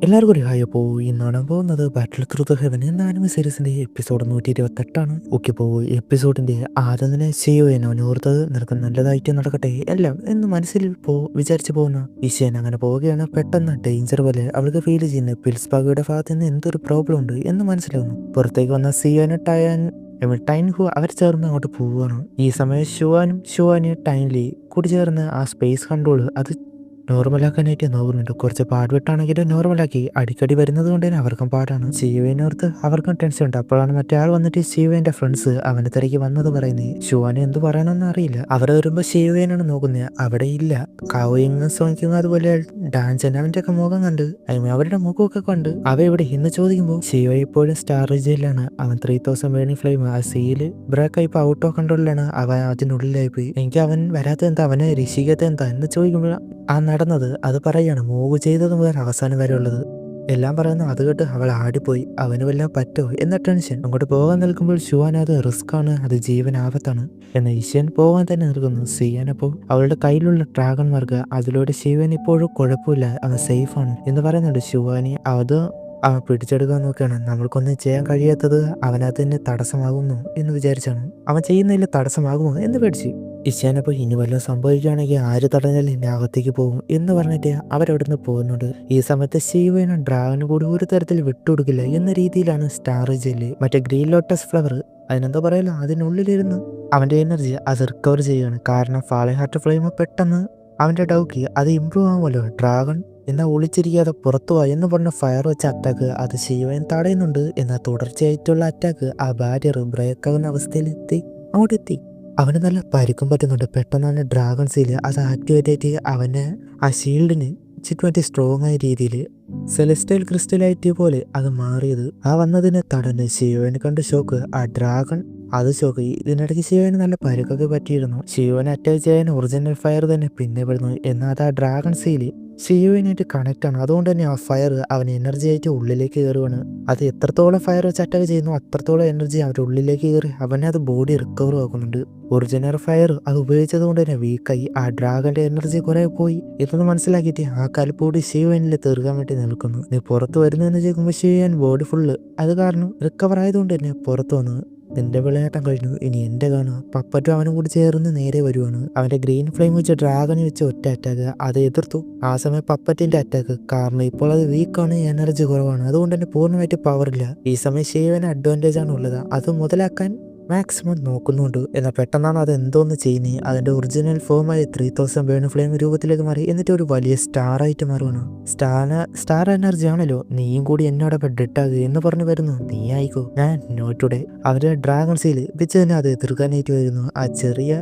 എല്ലാവർക്കും ഒരു ഹായ്. അപ്പോൾ ഇന്നാണ് പോകുന്നത് ബാറ്റിൽ ത്രൂ ദ ഹെവൻ എന്ന ആനിമ സീരീസിൻ്റെ എപ്പിസോഡ് 128 ഓക്കെ. അപ്പോൾ എപ്പിസോഡിൻ്റെ ആദ്യം തന്നെ ചെയ്യുവാനോ ഓർത്തത് നിനക്ക് നല്ലതായിട്ട് നടക്കട്ടെ എല്ലാം എന്ന് മനസ്സിൽ വിചാരിച്ചു പോകുന്ന ഈശാൻ അങ്ങനെ പോവുകയാണ്. പെട്ടെന്ന് ഡേഞ്ചർ പോലെ അവൾക്ക് ഫീൽ ചെയ്യുന്ന പിൽസ്ബാഗയുടെ ഭാഗത്ത് നിന്ന് എന്തൊരു പ്രോബ്ലം ഉണ്ട് എന്ന് മനസ്സിലാവുന്നു. പുറത്തേക്ക് വന്ന സിയാനും ടൈൻഹു അവർ ചേർന്ന് അങ്ങോട്ട് പോവുകയാണ്. ഈ സമയം ഷുവാനും ടൈൻലി കൂടി ചേർന്ന് ആ സ്പേസ് കൺട്രോൾ അത് നോർമലാക്കാനായിട്ട് നോക്കുന്നുണ്ട്. കുറച്ച് പാടുപെട്ടാണെങ്കിലും നോർമലാക്കി. അടിക്കടി വരുന്നത് കൊണ്ട് തന്നെ അവർക്കും പാടാണ്. ശിവേനോർത്ത് അവർക്കും ടെൻഷൻ ഉണ്ട്. അപ്പോഴാണ് മറ്റേ ആൾ വന്നിട്ട് ശിവേന്റെ ഫ്രണ്ട്സ് അവനെ തിരക്കി വന്നത് പറയുന്നത്. ശിവാന് എന്ത് പറയണമെന്ന് അറിയില്ല. അവിടെ വരുമ്പോൾ ശിവേനാണ് നോക്കുന്നത്. അവിടെ ഇല്ല. കാവയും സോങ്ങിക്കും അതുപോലെ ഡാൻസൻ അവന്റെ ഒക്കെ മുഖം കണ്ട് അവരുടെ മുഖമൊക്കെ കണ്ട് അവ ഇവിടെ ഇന്ന് ചോദിക്കുമ്പോൾ ശിവ ഇപ്പോഴും സ്റ്റാർ റിജയിലാണ്. അവൻ 3000 വേണി ഫ്ലെയിം ആ സീല് ബ്രേക്കായി ഇപ്പൊ ഔട്ട് ഓഫ് കൺട്രോളിലാണ്. അവൻ അതിനുള്ളിലായി പോയി. എനിക്ക് അവൻ വരാത്ത എന്താ, അവനെ രക്ഷിക്കാത്ത എന്താ എന്ന് ചോദിക്കുമ്പോൾ ആ നടന്നത് അത് പറയാണ്. മൂവ് ചെയ്തത് മുതൽ അവസാനം വരെ ഉള്ളത് എല്ലാം പറയുന്നു. അത് കേട്ട് അവൾ ആടിപ്പോയി. അവന് വല്ലതും പറ്റുമോ എന്ന ടെൻഷൻ. അങ്ങോട്ട് പോകാൻ നിൽക്കുമ്പോൾ ഷുവാൻ അത് റിസ്ക് ആണ്, അത് ജീവൻ ആപത്താണ് എന്ന് ഈശ്വൻ പോകാൻ തന്നെ നിൽക്കുന്നു. സിയാനപ്പോൾ അവളുടെ കയ്യിലുള്ള ഡ്രാഗൺ മാർക്ക് അതിലൂടെ ശിവൻ ഇപ്പോഴും കുഴപ്പമില്ല, അവൻ സേഫാണ് എന്ന് പറയുന്നുണ്ട്. ഷുവാനി അത് അവൻ പിടിച്ചെടുക്കാൻ നോക്കുകയാണ്. നമ്മൾക്കൊന്നും ചെയ്യാൻ കഴിയാത്തത് അവനകത്ത് തന്നെ തടസ്സമാകുന്നു എന്ന് വിചാരിച്ചാണ്. അവൻ ചെയ്യുന്നതിൽ തടസ്സമാകുമോ എന്ന് പേടിച്ച് ഇശാനപ്പോൾ ഇനി വല്ലതും സംഭവിക്കുകയാണെങ്കിൽ ആര് തടഞ്ഞാലും എന്നെ അകത്തേക്ക് പോകും എന്ന് പറഞ്ഞിട്ട് അവരവിടുന്ന് പോകുന്നുണ്ട്. ഈ സമയത്ത് ശിവനും ഡ്രാഗന് കൂടി ഒരു തരത്തിൽ വിട്ടുകൊടുക്കില്ല എന്ന രീതിയിലാണ് സ്റ്റാർ ജെല്ല് മറ്റേ ഗ്രീൻ ലോട്ടസ് ഫ്ലവർ അതിനെന്താ പറയല്ലോ അതിനുള്ളിലിരുന്ന് അവൻ്റെ എനർജി അത് റിക്കവർ ചെയ്യുകയാണ്. കാരണം ഫാളിംഗ് ഹാർട്ട് ഫ്ലെയിം പെട്ടെന്ന് അവൻ്റെ ഡൗക്കി അത് ഇമ്പ്രൂവ് ആകുമല്ലോ. ഡ്രാഗൺ എന്നാ ഒളിച്ചിരിക്കാതെ പുറത്തു പോയി എന്ന് പറഞ്ഞ ഫയർ വെച്ച അറ്റാക്ക് അത് ശിവൻ തടയുന്നുണ്ട്. എന്നാൽ തുടർച്ചയായിട്ടുള്ള അറ്റാക്ക് ആ ബാരിയർ ബ്രേക്ക് ആകുന്ന അവസ്ഥയിലെത്തി അങ്ങോട്ടെത്തി. അവന് നല്ല പരിക്കും പറ്റുന്നുണ്ട്. പെട്ടെന്നാണ് ഡ്രാഗൺ സീല് അത് ആക്ടിവേറ്റ് ആയിട്ട് അവന് ആ ഷീൽഡിന് ചുറ്റുമറ്റി സ്ട്രോങ് ആയ രീതിയിൽ സെലസ്റ്റൈൽ ക്രിസ്റ്റലായിട്ട് പോലെ അത് മാറിയത്. ആ വന്നതിനെ തടഞ്ഞ് ശിവന് കണ്ട് ഷോക്ക് ആ ഡ്രാഗൺ അത് ഷോക്ക്. ഇതിനിടയ്ക്ക് ശിവന് നല്ല പരുക്കൊക്കെ പറ്റിയിരുന്നു. ശിവനെ അറ്റാക്ക് ചെയ്യാൻ ഒറിജിനൽ ഫയർ തന്നെ പിന്നെ പെടുന്നു. എന്നാൽ അത് ആ ഡ്രാഗൺ സീല് ശിവനായിട്ട് കണക്ട് ആണ്. അതുകൊണ്ട് തന്നെ ആ ഫയർ അവൻ എനർജി ആയിട്ട് ഉള്ളിലേക്ക് കയറുവാണ്. അത് എത്രത്തോളം ഫയർ വെച്ച് അറ്റാക്ക് ചെയ്യുന്നു അത്രത്തോളം എനർജി അവരുടെ ഉള്ളിലേക്ക് കയറി അവനെ അത് ബോഡി റിക്കവർ ആക്കുന്നുണ്ട്. ഒറിജിനൽ ഫയർ അത് ഉപയോഗിച്ചത് കൊണ്ട് തന്നെ വീക്കായി. ആ ഡ്രാഗന്റെ എനർജി കുറെ പോയി. ഇതൊന്ന് മനസ്സിലാക്കിയിട്ട് ആ കലിപ്പോടി ശിവനിൽ തീർക്കാൻ വേണ്ടി നിൽക്കുന്നു. നീ പുറത്ത് വരുന്നതെന്ന് ചോദിക്കുമ്പോൾ ശിവൻ ബോഡി ഫുള്ള് അത് കാരണം റിക്കവർ ആയതുകൊണ്ട് തന്നെ പുറത്ത് വന്നത്. നിന്റെ വിളയാട്ടം കഴിഞ്ഞു, ഇനി എൻ്റെ കാണുക. പപ്പറ്റും അവനും കൂടി ചേർന്ന് നേരെ വരുവാണ്. അവൻ്റെ ഗ്രീൻ ഫ്ലെയിം വെച്ച് ഡ്രാഗനെ വെച്ച് ഒറ്റ അറ്റാക്ക് അത് എതിർത്തു. ആ സമയം പപ്പറ്റിൻ്റെ അറ്റാക്ക് കാരണം ഇപ്പോൾ അത് വീക്കാണ്, എനർജി കുറവാണ്, അതുകൊണ്ട് തന്നെ പൂർണ്ണമായിട്ട് പവറില്ല. ഈ സമയം ശിവന് അഡ്വാൻറ്റേജ് ആണ് ഉള്ളത്. അത് മുതലാക്കാൻ മാക്സിമം നോക്കുന്നുണ്ട്. എന്നാൽ പെട്ടെന്നാണ് അത് എന്തോന്ന് ചെയ്യുന്നത്. അതിൻ്റെ ഒറിജിനൽ ഫോമായി 3000 വേണു ഫ്ലെയിം രൂപത്തിലേക്ക് മാറി. എന്നിട്ട് ഒരു വലിയ സ്റ്റാർ ആയിട്ട് മാറുകയാണ്. സ്റ്റാർ എനർജി ആണല്ലോ, നീയും കൂടി എന്നോടൊപ്പം ഡെഡാകുക എന്ന് പറഞ്ഞു വരുന്നു. നീ ആയിക്കോ, ഞാൻ നോട്ടുടെ അവരുടെ ഡ്രാഗൺ സീല് വെച്ച് തന്നെ അത് എതിർക്കാനായിട്ട് വരുന്നു. ആ ചെറിയ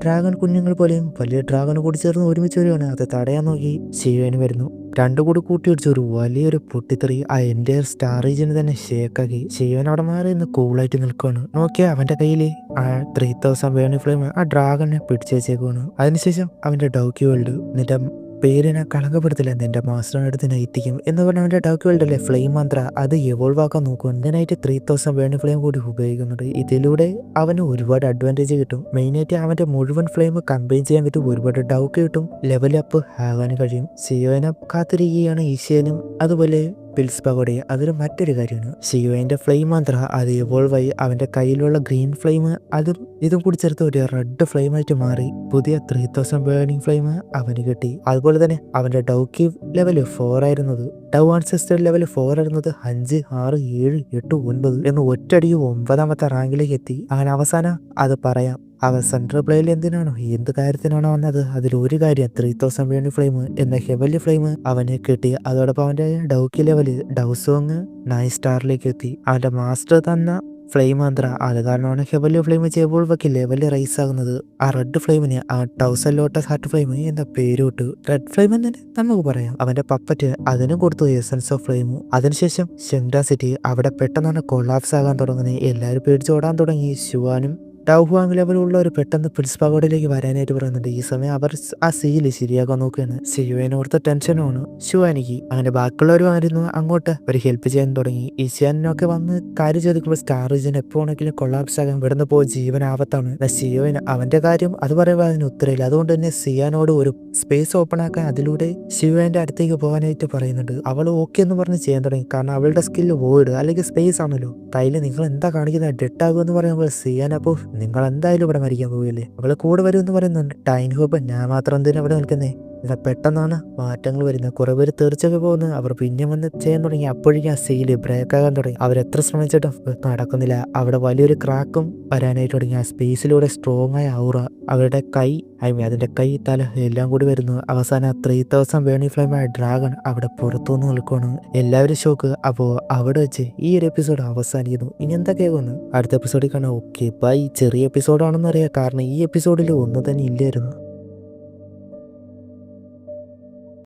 ഡ്രാഗൺ കുഞ്ഞുങ്ങൾ പോലെയും വലിയ ഡ്രാഗൺ കൂടി ചേർന്ന് ഒരുമിച്ച് വരികയാണ്. അത് തടയാൻ നോക്കി ശിവന് വരുന്നു. രണ്ടു കൂടി കൂട്ടിയിടിച്ച് ഒരു വലിയൊരു പൊട്ടിത്തെറി ആ എൻ്റെ സ്റ്റാർ റീജിയന് തന്നെ ഷേക്കാക്കി. ശിവൻ അവിടെ മാറി ഇന്ന് കൂളായിട്ട് നിൽക്കുകയാണ്. നോക്കിയാൽ അവൻ്റെ കയ്യിൽ ആ 3000 വേണി ഫ്ലെയിം ആ ഡ്രാഗനെ പിടിച്ചു വെച്ചേക്കുവാണ്. അതിനുശേഷം അവൻ്റെ ഡൗക്കി വേൾഡ് നിന്റെ പേരിനെ കളങ്കപ്പെടുത്തില്ല, നിന്റെ മാസ്റ്റർ അടുത്ത് നയിറ്റിക്കും എന്ന് പറഞ്ഞ അവൻ്റെ ഡൗക്കി വേൾഡല്ലേ ഫ്ലെയിം മന്ത്ര അത് എവോൾവ് ആക്കാൻ നോക്കും. ഇതിനായിട്ട് 3000 വേണി ഫ്ലെയിം കൂടി ഉപയോഗിക്കുന്നുണ്ട്. ഇതിലൂടെ അവന് ഒരുപാട് അഡ്വാൻറ്റേജ് കിട്ടും. മെയിനായിട്ട് അവൻ്റെ മുഴുവൻ ഫ്ലെയിം കമ്പൈൻ ചെയ്യാൻ പറ്റും. ഒരുപാട് ഡൗക്ക് കിട്ടും, ലെവൽ അപ്പ് ആകാൻ കഴിയും. സിയോനെ കാത്തിരിക്കുകയാണ് ഈശ്വനും അതുപോലെ പിൽസ്ബാഗോടെ. അതൊരു മറ്റൊരു കാര്യമാണ്. ശിവന്റെ ഫ്ലെയിം മന്ത്ര അത് എവോൾവ് ആയി അവന്റെ കയ്യിലുള്ള ഗ്രീൻ ഫ്ലെയിം അതും ഇതും കൂടി ചേർത്ത് ഒരു റെഡ് ഫ്ലെയിം ആയിട്ട് മാറി. പുതിയ 3000 ബേണിംഗ് ഫ്ലെയിം അവന് കിട്ടി. അതുപോലെ തന്നെ അവന്റെ ഡൗക്കി ലെവല് 4 ആയിരുന്നത് ഡൗ ആൻസെസ്റ്റർ ലെവൽ 4 ആയിരുന്നത് 5, 6, 7, 8, 9 എന്ന് ഒറ്റയടിക്ക് 9ാമത്തെ റാങ്കിലേക്ക് എത്തി. അങ്ങനെ അവസാനം അത് പറയാം. അവൻ സെൻട്രൽ പ്ലേയിൽ എന്തിനാണോ എന്ത് കാര്യത്തിനാണോ വന്നത് അതിലൊരു കാര്യം 3000 വേണി ഫ്ലെയിം എന്ന ഹെവലി ഫ്ലെയിം അവന് കിട്ടി. അതോടൊപ്പം അവന്റെ ഡൗക്കി ലെവല് ഡൗസോങ് 9 സ്റ്റാറിലേക്ക് എത്തി. അവന്റെ മാസ്റ്റർ തന്ന ഫ്ലെയിം മന്ത്ര അത് കാരണമാണ് ഹെവലി ഫ്ലെയിം ചെയ്യുമ്പോഴൊക്കെ ലെവല് റൈസ് ആകുന്നത്. ആ റെഡ് ഫ്ലെയിമിന് ആ 1000 ലോട്ടസ് ഹാർട്ട് ഫ്ലെയിം എന്ന പേര് വിട്ടു. റെഡ് ഫ്ലെയിം എന്ന് തന്നെ നമുക്ക് പറയാം. അവന്റെ പപ്പറ്റ് അതിനും കൊടുത്തു എസൻസ് ഓഫ് ഫ്ലെയിം. അതിനുശേഷം ഷെങ്ഡ സിറ്റി അവിടെ പെട്ടെന്നാണ് കൊളാപ്സ് ആകാൻ തുടങ്ങുന്നത്. എല്ലാവരും പേടിച്ചോടാൻ തുടങ്ങി. ശുവാനും ഡൗഹുവാങ് ലെവലുള്ളവർ പെട്ടെന്ന് പ്രിൻസിപ്പാഗോഡിലേക്ക് വരാനായിട്ട് പറയുന്നുണ്ട്. ഈ സമയം അവർ ആ സീല് ശരിയാക്കാൻ നോക്കുകയാണ്. ഷിയുവിനെ ഓർത്ത് ടെൻഷനുമാണ് ഷുവാനിക്ക്. അങ്ങനെ ബാക്കിയുള്ളവരും ആയിരുന്നു അങ്ങോട്ട് ഒരു ഹെൽപ്പ് ചെയ്യാൻ തുടങ്ങി. ഈശാനൊക്കെ വന്ന് കാര്യം ചോദിക്കുമ്പോൾ സ്റ്റാർ റീജൻ എപ്പോൾ വേണമെങ്കിലും കൊള്ളാപ്സ് ആകാൻ ഇവിടുന്ന് പോയി ജീവൻ ആപത്താണ്. ഷിയുവിന് അവന്റെ കാര്യം അത് പറയുമ്പോൾ അതിന് ഉത്തരവില്ല. അതുകൊണ്ട് തന്നെ സിയാനോട് ഒരു സ്പേസ് ഓപ്പൺ ആക്കാൻ അതിലൂടെ ഷിയുവിന്റെ അടുത്തേക്ക് പോകാനായിട്ട് പറയുന്നുണ്ട്. അവൾ ഓക്കെ എന്ന് പറഞ്ഞ് ചെയ്യാൻ തുടങ്ങി. കാരണം അവളുടെ സ്കില്ല് വോയിഡ് അല്ലെങ്കിൽ സ്പേസ് ആണല്ലോ. കയ്യിൽ നിങ്ങൾ എന്താ കാണിക്കുന്നത്, ഡെഡ് ആകുമെന്ന് പറയുമ്പോൾ സിയാൻ അപ്പോൾ നിങ്ങൾ എന്തായാലും ഇവിടെ മരിക്കാൻ പോവില്ലേ, അവള് കൂടെ വരും എന്ന് പറയുന്നുണ്ട്. ടൈൻ ഹോപ്പ് ഞാൻ മാത്രം എന്തിനാ ഇവിടെ നിൽക്കുന്നേ. ഇവിടെ പെട്ടെന്നാണ് മാറ്റങ്ങൾ വരുന്നത്. കുറെ പേര് തെറിച്ചൊക്കെ പോകുന്നത്. അവർ പിന്നെ വന്ന് ചെയ്യാൻ തുടങ്ങി. അപ്പോഴേക്കും ആ സീല് ബ്രേക്ക് ആകാൻ തുടങ്ങി. അവരെത്ര ശ്രമിച്ചിട്ടും നടക്കുന്നില്ല. അവിടെ വലിയൊരു ക്രാക്കും വരാനായിട്ട് തുടങ്ങി. ആ സ്പേസിലൂടെ സ്ട്രോങ് ആയ ഔറ അവരുടെ കൈ അതിന്റെ കൈ തല എല്ലാം കൂടി വരുന്നു. അവസാനം 3000 വേണി ഫ്ലെയിമായ ഡ്രാഗൺ അവിടെ പുറത്തുനിന്ന് നിൽക്കുകയാണ്. എല്ലാവരും ഷോക്ക്. അപ്പോൾ അവിടെ വെച്ച് ഈ ഒരു എപ്പിസോഡ് അവസാനിക്കുന്നു. ഇനി എന്തൊക്കെയാകുന്നു അടുത്ത എപ്പിസോഡിൽ കാണാം. Okay bye. ചെറിയ എപ്പിസോഡാണെന്ന് അറിയാം, കാരണം ഈ എപ്പിസോഡിൽ ഒന്നും തന്നെ ഇല്ലായിരുന്നു.